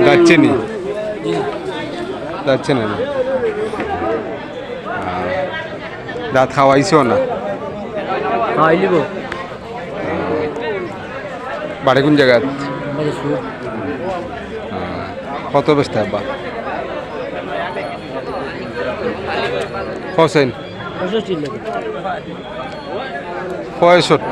যাচ্ছে নি যাচ্ছে না দাঁত খাওয়াইছো না বাড়ি কোন জায়গা কত বেচতে আব্বা হোসেন 65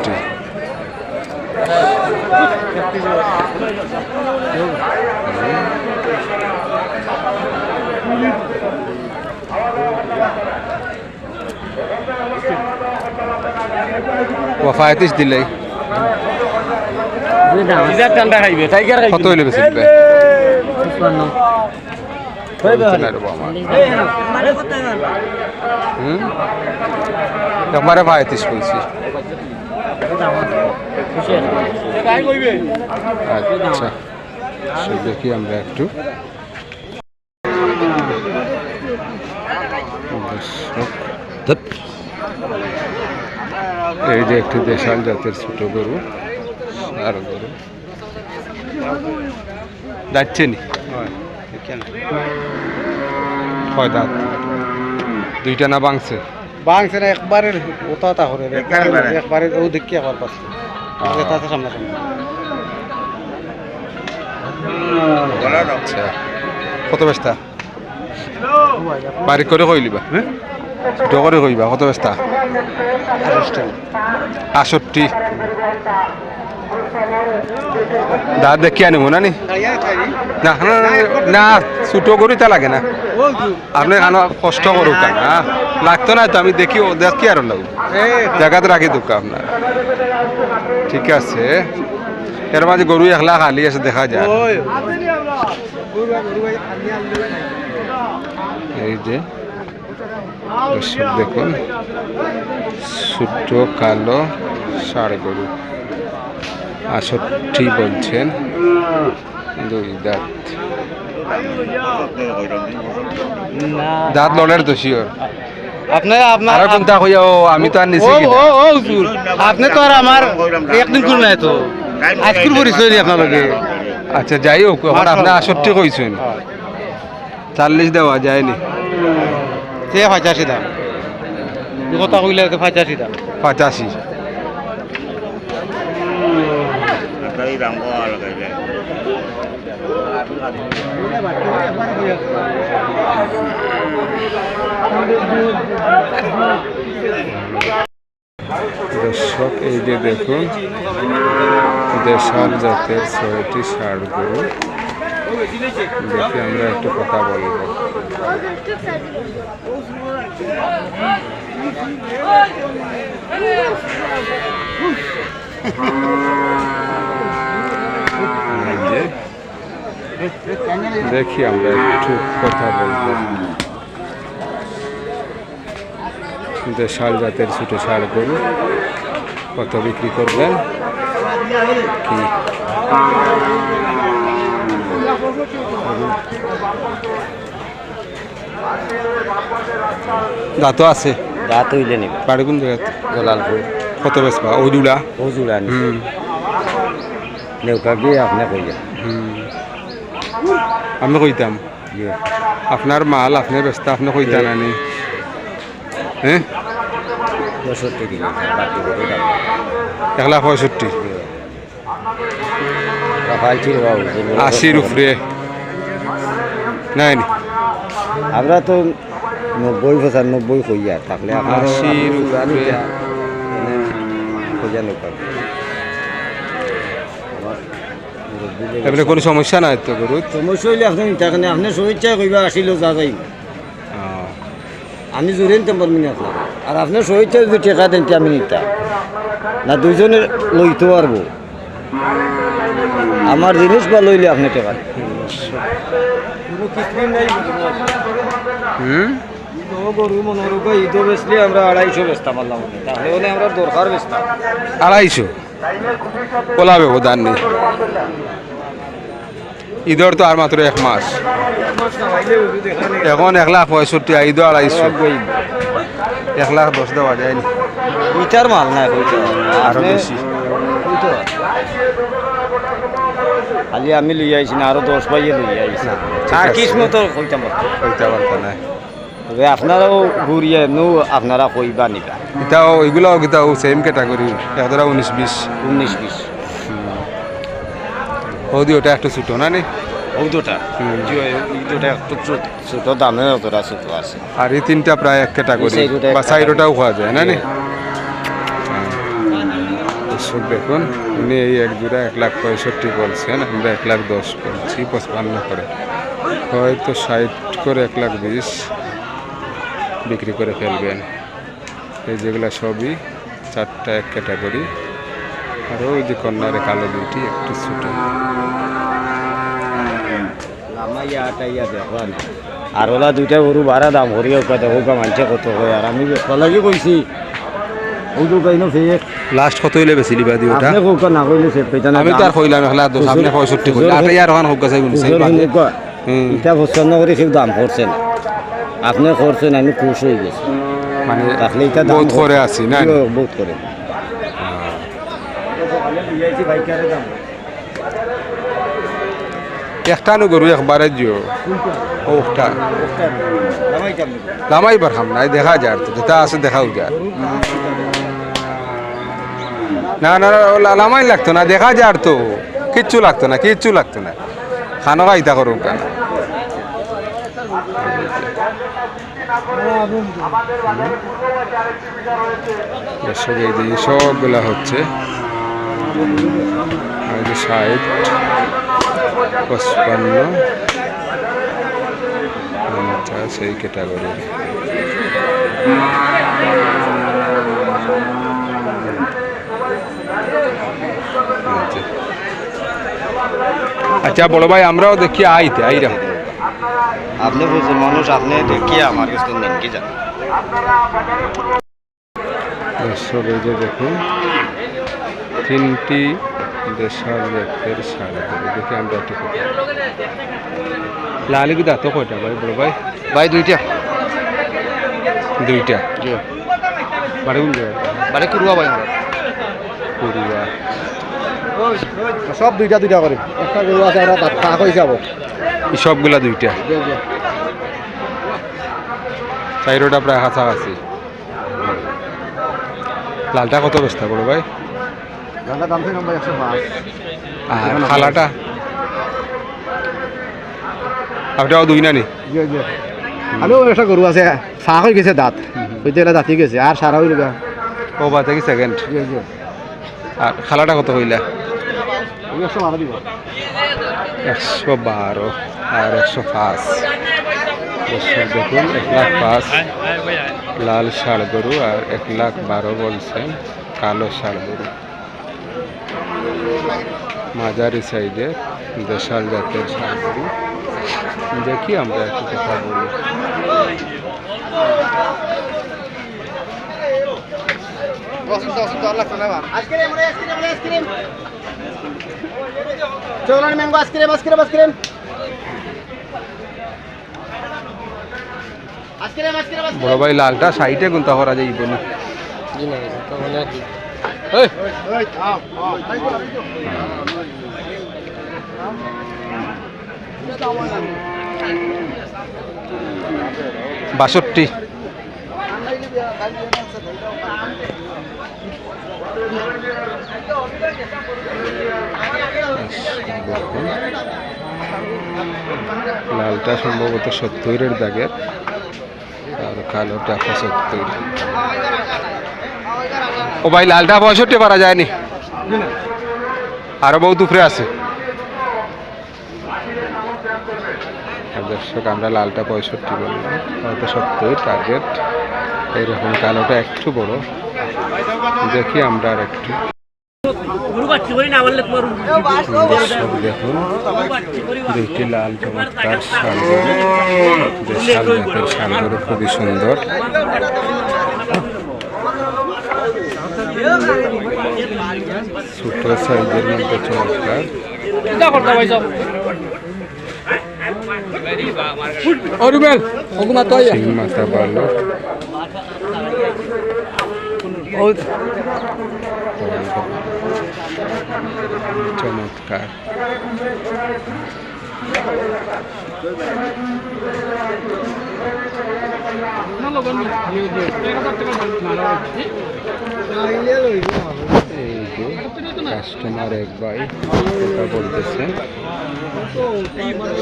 35 দিলে কত হইলে বেশি দিবে একবারে 35 বলছি আচ্ছা দেখি আমরা একটু এই যে একটি দেশাল জাতের ছোট গরু আর গরু যাচ্ছে নি কয় দাঁত দুইটা না বাংছে বাংছে না একবারে ওটা করে একবারে ও দেখি একবার পাচ্ছে তাতে সামনে আচ্ছা কত ব্যস্তা বাড়ি করে কইলিবা হ্যাঁ ছোট করে কইবা কত ব্যস্তা 68 দাঁত দেখি আনিব না নি না না ছোট গরু তা লাগে না আপনি খানো কষ্ট করুক না লাগতো না তো আমি দেখি দেখি আর লাগবে জায়গাতে রাখি দুঃখ আপনার ঠিক আছে এর মাঝে গরু একলা খালি আছে দেখা যায় এই যে দর্শক দেখুন ছোট কালো ষাঁড় গরু 68 বলছেন দুই দাঁত দাঁত লড়ের তো শিওর আপনার কোনটা কইয়া ও আমি তো আর নিছি আপনি তো আর আমার একদিন করুন নাই তো আজকের পরিচয় দিই আপনাকে আচ্ছা যাই হোক এখন আপনি 68 কইছেন 40 দেওয়া যায়নি সে 85 দাম কথা কইলে 85 দাম 85 দর্শক এই যে দেখুন দেশাল জাতের 6টি ষাঁড় গরু দেখি আমরা একটু কথা বলবো দেখি আমরা একটু কথা বলবো দেশাল জাতের ছোট ষাঁড় গরু কত বিক্রি করবেন কি দাঁত আছে দাঁত হইলে নিবে বাড়ি কোন জায়গা জলালপুর কত বেসবা ওজুলা ওজুলা নেউকা গিয়ে আপনি কইয়া আমি কইতাম আপনার মাল আপনি ব্যস্ত আপনি কইতাম আনি হ্যাঁ 65 কিলো 165 80 উপরে নাই আমরা তো 90-95 কইয়া থাকলে 80 উপরে কইয়া নৌকা এমনি কোনো সমস্যা নাই তো গরু সমস্যা হইলে আপনি তাখানে আপনি সহিচ্ছা কইবা আসিল যা যাই আমি জোরে নিতাম পারবি না আপনার আর আপনার সহিচ্ছা যদি টেকা দেন আমি নিতাম না দুইজনে লইতে পারবো আমার জিনিস বা লইলে আপনি টেকা গরু মনোরূপে ঈদও বেচলে আমরা 250 বেচতাম পারলাম তাহলে হলে আমরা দরকার বেচতাম 250 পোলা ব্যবধান নেই ঈদের তো আর মাত্র 1 মাস এখন 165 ঈদ 250 110 দেওয়া যায়নি ইটার মাল না আরো বেশি খালি আমি লই আইছি না আরো 10 পাইয়ে লই আইছি ঠিক আর আছে। কিসমত কইতাম ওইটা বলতে নাই তবে আপনারাও ঘুরিয়ে নো আপনারা কইবা নিবা এটাও ওইগুলাও গীতাও সেম ক্যাটাগরি এতটা 19-20 19-20 ওদি ওটা একটু ছোটো না নি ওইটা ওইটা একটু ছোট দামে অতটা ছোট আছে আর এই তিনটা প্রায় এক ক্যাটাগরি এই সাইডটা বা এক সাইডটাও খাওয়া যায় না নি দর্শক দেখুন উনি এই এক জোড়া 1,65,000 বলছেন আমরা 1,10,000 বলছি 55 করে হয়তো 60 করে 1,20,000 বিক্রি করে ফেলবেন এই যেগুলা সবই চারটা এক ক্যাটাগরি আর ওই যে কর্নারে কালো দুইটি একটু ছোটো লামাইয়া আটাইয়া দেখবা না আর ওলা দুইটা গরু ভাড়া দাম হরিয়া কথা হোক মানছে কত হয় আর আমি বেচা লাগি কইছি ওইটু কাইনো ফেক লাস্ট কত হইলে বেশি লিবা দি ওটা আপনি কোক না কইলে সে পেটা না আমি তো আর কইলাম হলা দোষ আপনি 65 কইলা আটা ইয়ার ওখান হোক গেছে গুনছে এটা পছন্দ করে কেউ দাম করছে না আপনি করছেন আমি খুশ হয়ে গেছি মানে তাহলে এটা দাম বহুত করে আছি না বহুত করে একটা নু গরু একবারে জিও ওটা লামাই বার খাম নাই দেখা যায় তো যেটা আছে দেখাও যায় না না লামাই লাগতো না দেখা যায় তো কিচ্ছু লাগতো না কিচ্ছু লাগতো না খানো খাইতা করুক কেন দর্শক এই যে সবগুলা হচ্ছে আর এই যে 60 55 সেই ক্যাটাগরি আচ্ছা বড় ভাই আমরাও দেখি আইতে আইরা আপনি বুঝুন মানুষ আপনি দেখিয়ে আমার কাছে নেন কি জানেন দর্শক এই যে দেখুন তিনটি দেশাল জাতের শাড়ি দেখি আমরা একটু লালি কি দাঁত কয়টা ভাই বড় ভাই ভাই দুইটা দুইটা জি বাড়ি কোন জায়গা বাড়ি কুরুয়া ভাই পুরিয়া সব দুইটা দুইটা করে একটা গরু আছে আর তা কই যাব এই সবগুলা দুইটা চাইরোটা প্রায় কাছাকাছি লালটা কত বস্তা বড় ভাই গাঙ্গা দাম থেকে ভাই 105 আর খালাটা আপনাও দুই না নি জি জি আলো একটা গরু আছে ফাঁক হয়ে গেছে দাঁত ওইটা এলা দাঁতি গেছে আর সারা হইল গা ও বা থেকে সেকেন্ড জি জি আর খালাটা কত হইলা 112 দিব 112 আর 105 দর্শক দেখুন 1,05,000 লাল ষাড় গরু আর 1,12,000 বলছেন কালো ষাড় গরু মাঝারি সাইজের দেশাল জাতের ষাড় গরু দেখি আমরা একটু কথা বলি বড় ভাই লালটা সাইটে গুনতা করা যাইব না বাষট্টি লালটা সম্ভবত 70-এর দাগের আর কালোটা 75। ও ভাই লালটা 65 পারা যায়নি আরো বহুত উপরে আছে দর্শক আমরা লালটা 65 বললাম হয়তো 70 টার্গেট এইরকম কালোটা একটু বড় দেখি আমরা আর একটু দর্শক দেখুন দুইটি লাল চমৎকার শালগরু দেশাল জাতের শালগরু খুবই সুন্দর ছোট সাইজের মধ্যে চমৎকার সিং মাথা ভালো চমৎকার। এই যে কাস্টমার এক ভাই কথা বলতেছেন,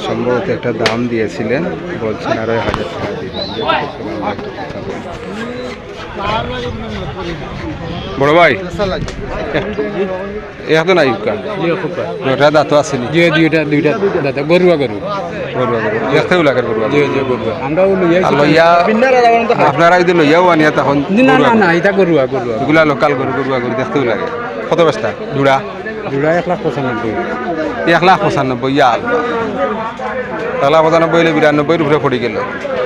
সম্ভবত একটা দাম দিয়েছিলেন, বলছেন আরো 1000 টাকা দিবেন। বড় ভাই এত নাই ওটা দাঁত আসেনি দুইটা দাদা গরুয়া গরু গরুয়া গরু দেখতেও লাগে গরুয়া আপনারা যদি লইয়াও আনিয়া তখন না এটা গরুয়া গরুয়া এগুলা লোকাল গরু গরুয়া গরু দেখতেও লাগে। কত বস্তা জোড়া? জোড়া 1,95,000 1,95,000 ইয়া 1,95,000 উপরে পড়ে গেল।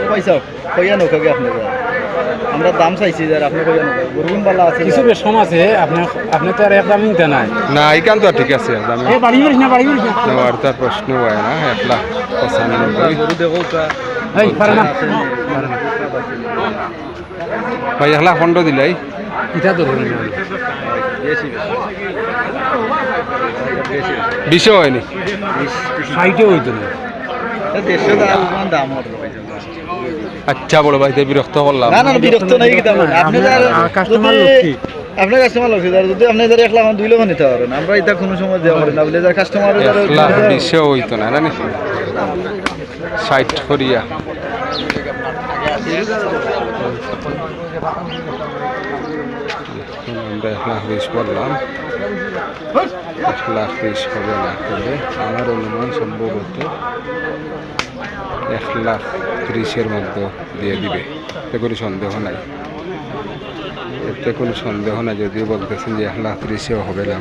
পয়সা কইয়া নৌকাকে আপনারা আমরা দাম চাইছি যে আপনি কইয়া নৌকা গরুন বালা আছে কিছু বেশম আছে, আপনি তো আর একদম নিতে নাই না এইখান তো ঠিক আছে দামে নেওয়ার তার প্রশ্ন হয় না। 1,95,000 গরু দেখো ভাই 1,15,000 দিলাই এটা ধরুন বিশও হয়নি, 60 হইতো না, 150 দাম হবে। আচ্ছা বড় ভাই বিরক্ত করলাম না না বিরক্ত নাই কি দাম আপনি কাস্টমার লক্ষ্মী আপনার কাস্টমার লোক যদি আপনি যারা 1 লাখ 2 লাখ নিতে পারেন, আমরা এটা কোনো সময় দেওয়া পারি না বলে যারা কাস্টমার 1,20,000 হইতো না জানি 60 করিয়া। আমরা 1,20,000 বললাম, 1,20,000 হবে না করে আমার অনুমান সম্ভবত 1,30,000 মধ্যে দিয়ে দিবে, এতে কোনো সন্দেহ নাই, এতে কোনো সন্দেহ নাই। যদিও বলতেছেন যে 1,30,000 হবে না,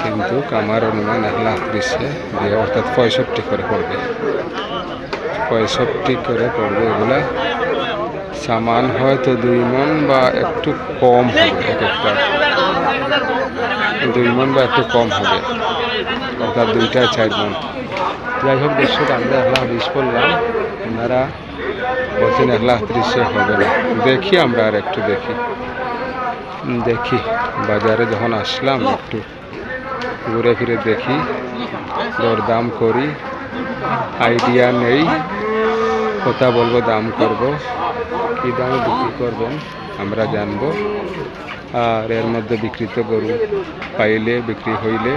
কিন্তু আমার অনুমান 1,30,000 দিয়ে অর্থাৎ 65 করে পড়বে, 65 করে পড়বে। এগুলা সামান হয়তো 2 মণ বা একটু কম হবে, এক একটা 2 মণ বা একটু কম হবে, অর্থাৎ 2টায় 4 মণ। যাই হোক দর্শক, আমরা 1,20,000 করলাম, ওনারা বলছেন 1,30,000 হবে না। দেখি আমরা আর একটু দেখি বাজারে যখন আসলাম একটু ঘুরে ফিরে দেখি, দরদাম করি, আইডিয়া নেই, কথা বলবো, দাম করব, কী দামে বিক্রি করবেন আমরা জানবো। আর এর মধ্যে বিক্রিত গরু পাইলে, বিক্রি হইলে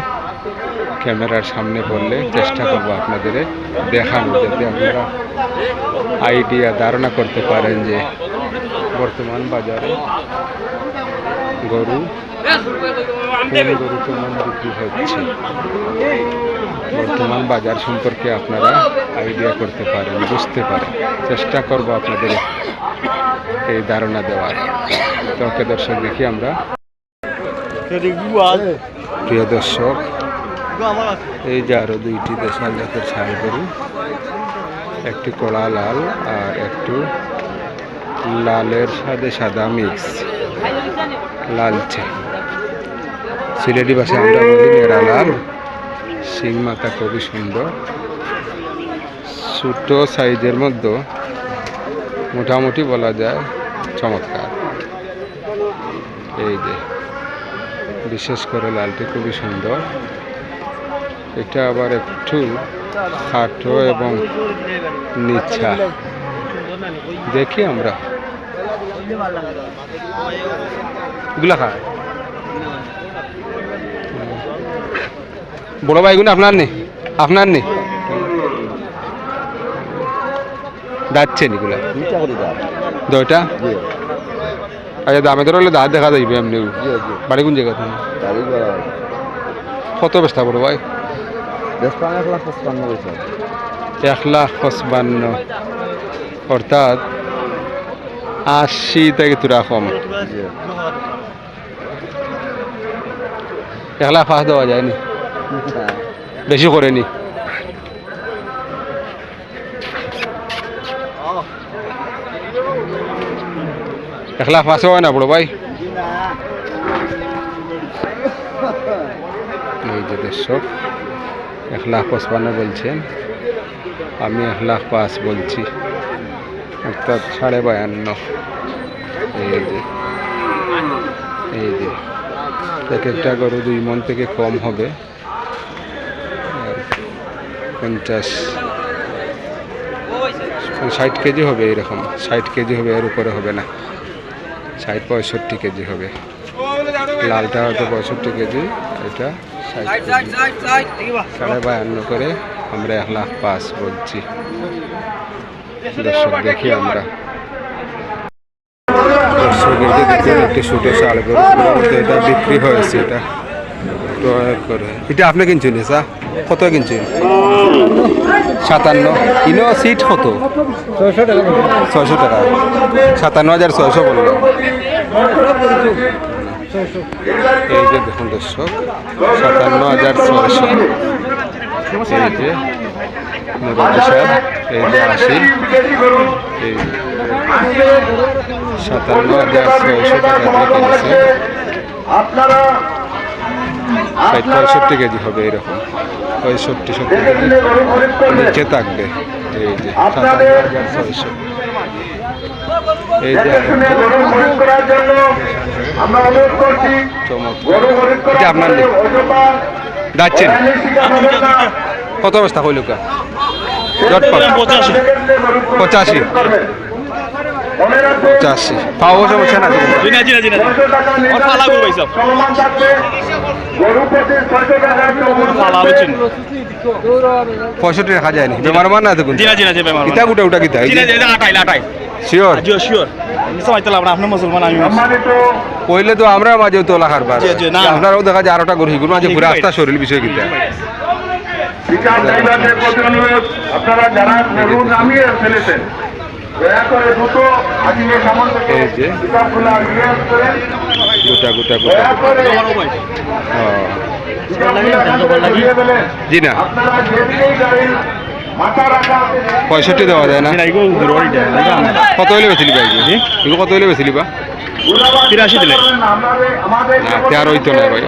ক্যামেরার সামনে বললে চেষ্টা করবো আপনাদের দেখানো, যাতে আপনারা আইডিয়া ধারণা করতে পারেন যে বর্তমান বাজারে গরু কোন গরু কেমন বিক্রি হচ্ছে। বর্তমান বাজার সম্পর্কে আপনারা আইডিয়া করতে পারেন, বুঝতে পারেন, চেষ্টা করব আপনাদের এই ধারণা দেওয়ার। তো ওকে দর্শক, দেখি আমরা, প্রিয় দর্শক, এই যে আরো 2টি দেশাল জাতের ষাঁড় গরু, একটি কড়া লাল আর একটু লালের সাথে সাদা মিক্স, লালচে, সিলেটি ভাষায় আমরা বলি নেড়া লাল। শিং মাথা খুবই সুন্দর, ছোট সাইজের মধ্যে মোটামুটি বলা যায় চমৎকার। এই যে বিশেষ করে লালটি খুবই সুন্দর, এটা আবার একটু খাটো এবং নিচ্ছা। দেখি আমরা এগুলা খায় বড় ভাই, এগুলো আপনার নেই, আপনার নেই যাচ্ছেন এগুলা 2টা। আচ্ছা, দামে ধরে হলে দাঁত দেখা যাইবে এমনি। বাড়ি কোন জায়গা? কত বেচতা বড় ভাই? 1,55,000, অর্থাৎ 80 থেকে তোরা কম। 1,05,000 দেওয়া যায়নি, বেশি করেনি। এক লাখ 500 হয় না বড় ভাই? এই যে দর্শক, 1,55,000 বলছেন, আমি 1,05,000 বলছি, অর্থাৎ 52,500। এই যে এক একটা গরু 2 মণ থেকে কম হবে। 50 60 কেজি হবে, এরকম 60 কেজি হবে, এর উপরে হবে না। 60-65 কেজি হবে। লালটা হয়তো 65 কেজি, এটা 60 কেজি। 52.5 করে আমরা 1,05,000 বলছি। দর্শক দেখি আমরা, দর্শক এই যে দেখুন একটি ছোটো শাল গরু, এটা বিক্রি হয়েছে, এটা ক্রয় করে। এটা আপনি কিনছেন স্যার? কত কিনছেন? 57। ইনো সিট কত? 600 টাকা। 57,600 বললো। এই যে দেখুন দর্শক, 57,600। এই যে মুরব্বী সাহেব, এই যে 80, এই 57,600 টাকা দিয়ে কিনেছে। 60-65 কেজি হবে, এরকম 65-70 কেজি নিচে থাকবে। এই যে 57,600। এই যে চমৎকার, এটা আপনার নেই যাচ্ছেন কত অবস্থা হইল? 85 পাওয়া সমস্যা না? 65 রাখা যায়নি, বেমার মান না দেখুন। কিতা গোটা ওটা কিতা শিওর? পইলে তো আমরা মাঝে তো লাখার বার, আপনারাও দেখা যায় আরোটা গরু হিগুর মাঝে ঘুরে আস্তা শরীর বিষয় কিতা। আপনারা যারা নামিয়ে ফেলেছেন দয়া করে দ্রুত আজিমের সামনে থেকে কিতাবগুলো রিলিজ করেন। গোটা জি না, আপনারা যেদিকেই যাবেন মাথা রাখা 65 দেওয়া যায় না? কত হইলে বেছিলি ভাই? এগুলো কত হইলে বেছিলি বা? 83 দিলে আমাদের না, আর হইতো না ভাই।